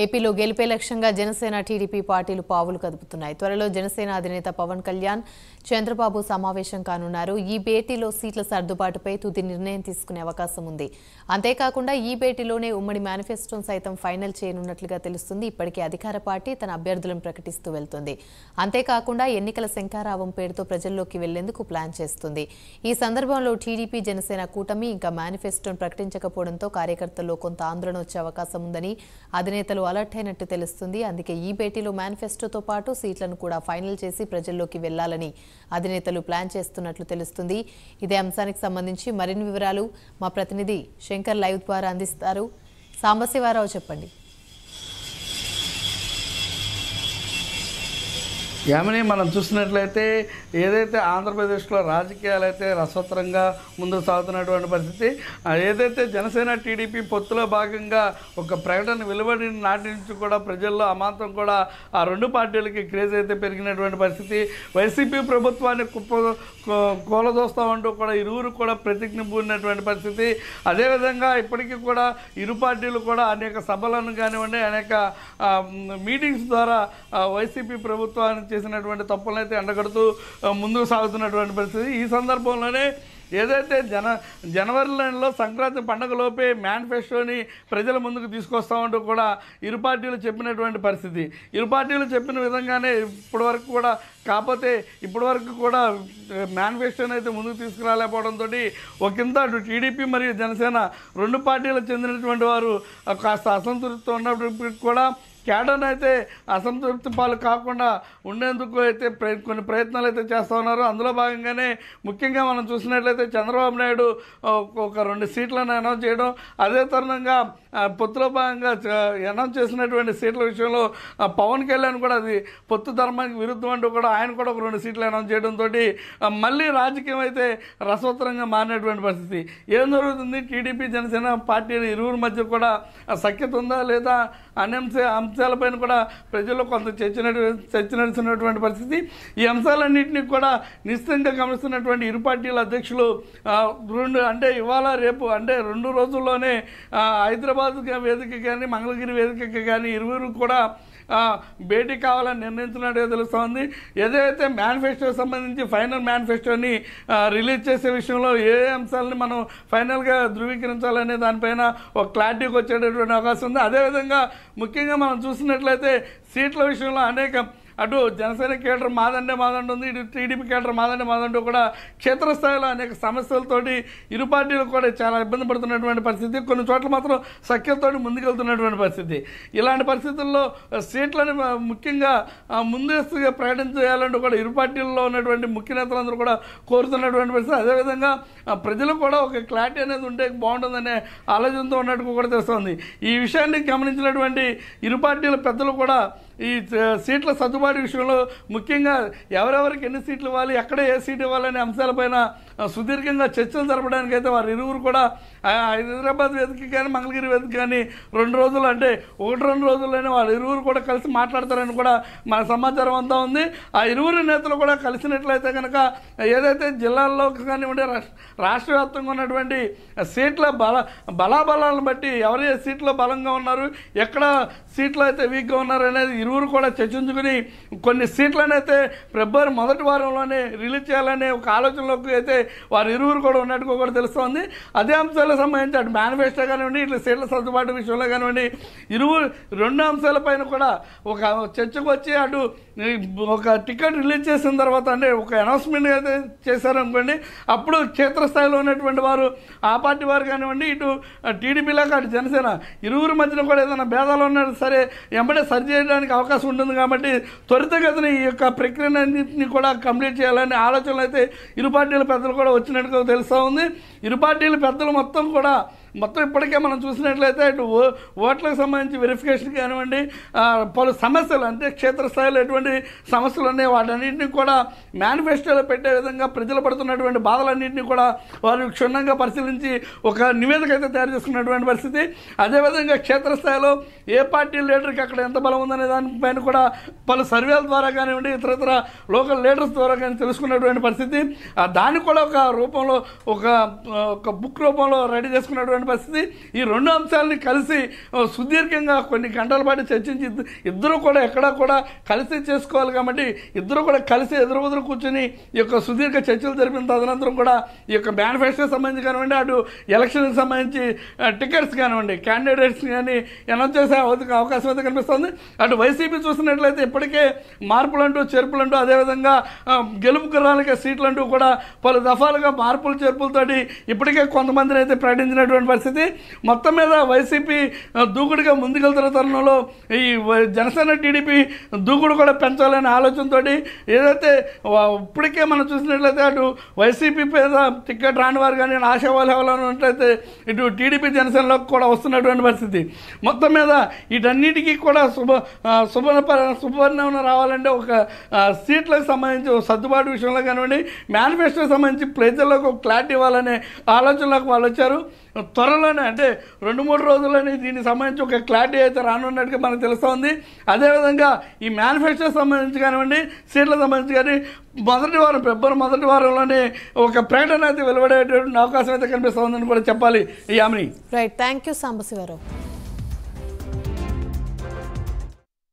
ఏపీలో గెలిపే లక్ష్యంగా జనసేన టీడీపీ పార్టీలు పావులు కదుపుతున్నాయి. త్వరలో జనసేన అధినేత పవన్ కళ్యాణ్, చంద్రబాబు సమావేశం కానున్నారు. ఈ భేటీలో సీట్ల సర్దుబాటుపై తుది నిర్ణయం తీసుకునే అవకాశం ఉంది. అంతేకాకుండా ఈ భేటీలోనే ఉమ్మడి మేనిఫెస్టోను సైతం ఫైనల్ చేయనున్నట్లుగా తెలుస్తుంది. ఇప్పటికే అధికార పార్టీ తన అభ్యర్థులను ప్రకటిస్తూ వెళ్తుంది. అంతేకాకుండా ఎన్నికల శంఖారావం పేరుతో ప్రజల్లోకి వెళ్లేందుకు ప్లాన్ చేస్తుంది. ఈ సందర్భంలో టీడీపీ జనసేన కూటమి ఇంకా మేనిఫెస్టోను ప్రకటించకపోవడంతో కార్యకర్తల్లో కొంత ఆందోళన వచ్చే అవకాశం ఉందని అధినేతలు అలర్ట్ అయినట్టు తెలుస్తుంది. అందుకే ఈ భేటీలో మేనిఫెస్టోతో పాటు సీట్లను కూడా ఫైనల్ చేసి ప్రజల్లోకి వెళ్లాలని అధినేతలు ప్లాన్ చేస్తున్నట్లు తెలుస్తుంది. ఇదే అంశానికి సంబంధించి మరిన్ని వివరాలు మా ప్రతినిధి శంకర్ లైవ్ ద్వారా అందిస్తారు. సాంబశివరావు, చెప్పండి. యామిని, మనం చూసినట్లయితే ఏదైతే ఆంధ్రప్రదేశ్లో రాజకీయాలు అయితే రసవత్తరంగా ముందుకు సాగుతున్నటువంటి పరిస్థితి, ఏదైతే జనసేన టీడీపీ పొత్తులో భాగంగా ఒక ప్రకటన వెలువడిన నాటి నుంచి కూడా ప్రజల్లో అమాంతం కూడా ఆ రెండు పార్టీలకి క్రేజ్ అయితే పెరిగినటువంటి పరిస్థితి. వైసీపీ ప్రభుత్వాన్ని కూలదోస్తామంటూ కూడా ఇరువురు కూడా ప్రతిజ్ఞ పూడినటువంటి పరిస్థితి. అదేవిధంగా ఇప్పటికీ కూడా ఇరు పార్టీలు కూడా అనేక సభలను కానివ్వండి, అనేక మీటింగ్స్ ద్వారా వైసీపీ ప్రభుత్వాన్ని చేసినటువంటి తప్పులను అయితే ఎండగడుతూ ముందుకు సాగుతున్నటువంటి పరిస్థితి. ఈ సందర్భంలోనే ఏదైతే జనవరిలో సంక్రాంతి పండుగలోపే మేనిఫెస్టోని ప్రజల ముందుకు తీసుకొస్తామంటూ కూడా ఇరు పార్టీలు చెప్పినటువంటి పరిస్థితి. ఇరు పార్టీలు చెప్పిన విధంగానే ఇప్పటివరకు కూడా, కాకపోతే ఇప్పటివరకు కూడా మేనిఫెస్టోని అయితే ముందుకు తీసుకురాలేకపోవడంతో ఒకంత అటు టీడీపీ మరియు జనసేన రెండు పార్టీలకు చెందినటువంటి వారు కాస్త అసంతృప్తితో ఉన్నప్పటికీ కూడా కేడర్ అయితే అసంతృప్తి పాలు కాకుండా ఉండేందుకు అయితే కొన్ని ప్రయత్నాలు అయితే చేస్తూ ఉన్నారు. అందులో భాగంగానే ముఖ్యంగా మనం చూసినట్లయితే చంద్రబాబు నాయుడు ఒక 2 సీట్లను అనౌన్స్ చేయడం, అదే తరుణంగా పొత్తులో భాగంగా అనౌన్స్ చేసినటువంటి సీట్ల విషయంలో పవన్ కళ్యాణ్ కూడా అది పొత్తు ధర్మానికి విరుద్ధం అంటూ కూడా ఆయన కూడా ఒక 2 సీట్లు అనౌన్స్ చేయడంతో మళ్ళీ రాజకీయం అయితే రసవత్తరంగా మారినటువంటి పరిస్థితి. ఏం జరుగుతుంది? టీడీపీ జనసేన పార్టీల ఇరువురి మధ్య కూడా సఖ్యత ఉందా లేదా అనే అంశాలపైన కూడా ప్రజల్లో కొంత చర్చ నడుస్తున్నటువంటి పరిస్థితి. ఈ అంశాలన్నింటినీ కూడా నిశ్చితంగా గమనిస్తున్నటువంటి ఇరు పార్టీల అధ్యక్షులు అంటే ఇవాళ రేపు అంటే 2 రోజుల్లోనే హైదరాబాద్ వేదిక కానీ మంగళగిరి వేదిక కానీ ఇరువురు కూడా భేటీ కావాలని నిర్ణయించినట్టుగా తెలుస్తోంది. ఏదైతే మేనిఫెస్టోకి సంబంధించి ఫైనల్ మేనిఫెస్టోని రిలీజ్ చేసే విషయంలో ఏ అంశాలని మనం ఫైనల్గా ధృవీకరించాలనే దానిపైన ఒక క్లారిటీకి వచ్చేటటువంటి అవకాశం ఉంది. అదేవిధంగా ముఖ్యంగా మనం చూసినట్లయితే సీట్ల విషయంలో అనేక అటు జనసేన కేడర్ మాదండే ఉంది, ఇటు టీడీపీ కేడర్ మాదండే కూడా క్షేత్రస్థాయిలో అనేక సమస్యలతోటి ఇరు పార్టీలు కూడా చాలా ఇబ్బంది పడుతున్నటువంటి పరిస్థితి. కొన్ని చోట్ల మాత్రం సఖ్యతతో ముందుకెళ్తున్నటువంటి పరిస్థితి. ఇలాంటి పరిస్థితుల్లో సీట్లను ముఖ్యంగా ముందస్తుగా ప్రకటన చేయాలంటూ కూడా ఇరు పార్టీల్లో ఉన్నటువంటి ముఖ్య నేతలందరూ కూడా కోరుతున్నటువంటి పరిస్థితి. అదేవిధంగా ప్రజలు కూడా ఒక క్లారిటీ అనేది ఉంటే బాగుంటుందనే ఆలోచనతో ఉన్నట్టు కూడా తెలుస్తోంది. ఈ విషయాన్ని గమనించినటువంటి ఇరు పార్టీల పెద్దలు కూడా ఈ సీట్ల సర్దుబాటు విషయంలో ముఖ్యంగా ఎవరెవరికి ఎన్ని సీట్లు ఇవ్వాలి, ఎక్కడ ఏ సీటు ఇవ్వాలనే అంశాలపైన సుదీర్ఘంగా చర్చలు జరపడానికి అయితే వారు ఇరువురు కూడా హైదరాబాద్ వేదిక కానీ మంగళగిరి వేదిక కానీ 2 రోజులు అంటే 1-2 రోజుల్లోనే వాళ్ళు ఇరువురు కూడా కలిసి మాట్లాడతారని కూడా మన సమాచారం అంతా ఉంది. ఆ ఇరువురు నేతలు కూడా కలిసినట్లయితే కనుక ఏదైతే జిల్లాల్లో కానివ్వండి, రాష్ట్ర వ్యాప్తంగా ఉన్నటువంటి సీట్ల బలాబలాలను బట్టి ఎవరు ఏ సీట్లో బలంగా ఉన్నారు, ఎక్కడ సీట్లు అయితే వీక్గా ఉన్నారు అనేది ఇరువురు కూడా చర్చించుకుని కొన్ని సీట్లను అయితే ఫిబ్రవరి మొదటి వారంలోనే రిలీజ్ చేయాలనే ఒక ఆలోచనలోకి అయితే వారు ఇరువురు కూడా ఉన్నట్టుగా కూడా తెలుస్తోంది. అదే అంశాలకు సంబంధించి అటు మేనిఫెస్టో కానివ్వండి, ఇట్లా సీట్ల సర్దుబాటు విషయంలో కానివ్వండి, ఇరువురు 2 అంశాలపైన కూడా ఒక చర్చకు వచ్చి అటు ఒక టికెట్ రిలీజ్ చేసిన తర్వాత అంటే ఒక అనౌన్స్మెంట్ అయితే చేశారనుకోండి, అప్పుడు క్షేత్రస్థాయిలో ఉన్నటువంటి వారు ఆ పార్టీ వారు కానివ్వండి, ఇటు టీడీపీలాగా అటు జనసేన ఇరువురి మధ్యన కూడా ఏదైనా భేదాలు ఉన్నా సరే వెంబడే సరి చేయడానికి అవకాశం ఉంటుంది. కాబట్టి త్వరితగతిన ఈ యొక్క ప్రక్రియన్నింటినీ కూడా కంప్లీట్ చేయాలనే ఆలోచనలు అయితే ఇరు పార్టీల పెద్దలు కూడా వచ్చినట్టుగా తెలుస్తూ ఉంది. ఇరు పార్టీల పెద్దలు మొత్తం ఇప్పటికే మనం చూసినట్లయితే ఇటు ఓట్లకు సంబంధించి వెరిఫికేషన్ కానివ్వండి, పలు సమస్యలు అంటే క్షేత్రస్థాయిలో ఎటువంటి సమస్యలు ఉన్నాయి వాటన్నింటినీ కూడా మేనిఫెస్టోలో పెట్టే విధంగా ప్రజలు పడుతున్నటువంటి బాధలన్నింటినీ కూడా వారు క్షుణ్ణంగా పరిశీలించి ఒక నివేదిక అయితే తయారు చేసుకున్నటువంటి పరిస్థితి. అదేవిధంగా క్షేత్రస్థాయిలో ఏ పార్టీ లీడర్కి అక్కడ ఎంత బలం ఉందనే దానిపైన కూడా పలు సర్వేల ద్వారా కానివ్వండి, ఇతరత్ర లోకల్ లీడర్స్ ద్వారా కానీ తెలుసుకున్నటువంటి పరిస్థితి. దాన్ని కూడా ఒక రూపంలో ఒక బుక్ రూపంలో రెడీ చేసుకున్నటువంటి అనేటువంటి పరిస్థితి. ఈ రెండు అంశాలని కలిసి సుదీర్ఘంగా కొన్ని గంటల పాటు చర్చించి ఇద్దరు కూడా ఎక్కడా కూడా కలిసి చేసుకోవాలి కాబట్టి ఇద్దరు కూడా కలిసి ఎదురు కూర్చొని ఈ యొక్క సుదీర్ఘ చర్చలు జరిపిన తదనంతరం కూడా ఈ యొక్క మేనిఫెస్టోకి సంబంధించి కానివ్వండి, అటు ఎలక్షన్కి సంబంధించి టికెట్స్ కానివ్వండి, క్యాండిడేట్స్ కానీ అనౌన్స్ చేసే అవకాశం అయితే కనిపిస్తుంది. అటు వైసీపీ చూసినట్లయితే ఇప్పటికే మార్పులంటూ చేర్పులంటూ అదేవిధంగా గెలుపు గుర్రాలకే సీట్లంటూ కూడా పలు దఫాలుగా మార్పులు చేర్పులతోటి ఇప్పటికే కొంతమందిని అయితే ప్రకటించినటువంటి పరిస్థితి. మొత్తం మీద వైసీపీ దూకుడుగా ముందుకెళ్తున్న తరుణంలో ఈ జనసేన టీడీపీ దూకుడు కూడా పెంచాలనే ఆలోచనతో ఏదైతే ఇప్పటికే మనం చూసినట్లయితే అటు వైసీపీ పేద టికెట్ రాని వారు కానీ ఆశావాళ్ళు ఎవరైనా ఉన్నట్లయితే ఇటు టీడీపీ జనసేనలోకి కూడా వస్తున్నటువంటి పరిస్థితి. మొత్తం మీద వీటన్నిటికీ కూడా శుభపరిణామం రావాలంటే ఒక సీట్లకు సంబంధించి సర్దుబాటు విషయంలో కానివ్వండి, మేనిఫెస్టోకి సంబంధించి ప్రజలకు ఒక క్లారిటీ ఇవ్వాలనే ఆలోచనలోకి వాళ్ళు వచ్చారు. త్వరలోనే అంటే 2-3 రోజుల్లోనే దీనికి సంబంధించి ఒక క్లారిటీ అయితే రానున్నట్టుగా మనకు తెలుస్తోంది. అదేవిధంగా ఈ మేనిఫెస్టోకి సంబంధించి కానివ్వండి, సీట్లకు సంబంధించి కానీ ఫిబ్రవరి మొదటి వారంలోనే ఒక ప్రకటన అయితే వెలువడేటువంటి అవకాశం అయితే కనిపిస్తోందని కూడా చెప్పాలి. ఈ Yamini. Right, thank you Sambasivarao.